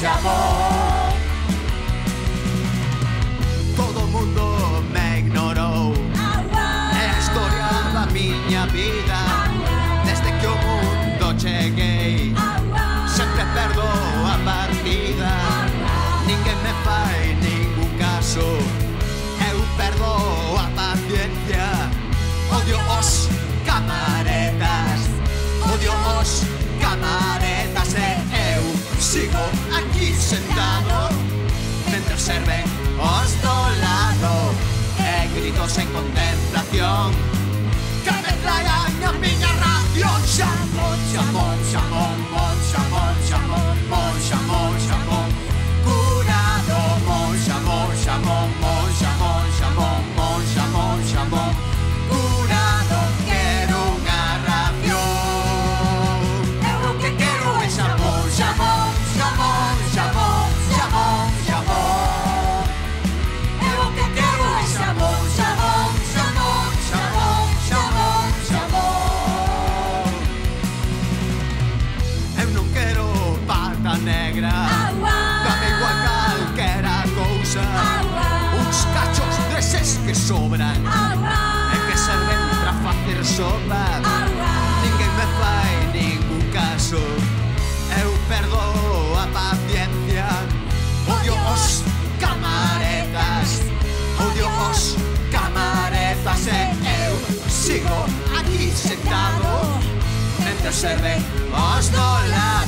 xamón. Todo o mundo me ignorou, é a historia da miña vida. Desde que o mundo cheguei, sempre perdo a partida. Ninguén me fai ningún caso, eu perdo a paciencia. Odio os camaretas, odio os camaretas. E eu sigo aquí sentado mentre serven os do lado, e gritos en contemplación que me traian a miña ración. Xamón, xamón, xamón, mon xamón, xamón, mon xamón, xamón curado. Mon xamón, xamón, mon xamón, xamón, mon xamón, xamón curado. Quero unha ración, eu o que quero é xamón, xamón, xamón, xamón, xamón, xamón. Eu o que quero é xamón, xamón, xamón, xamón, xamón, xamón. Eu non quero pata negra, dame igual calquera cousa. Uns cachos deses que sobran e que serven para facer sopa. Ninguén me fai ningún caso, eu perdo a paciencia. Odio os camaretas, odio os camaretas. E eu sigo aquí sentado mentre serven os do lado.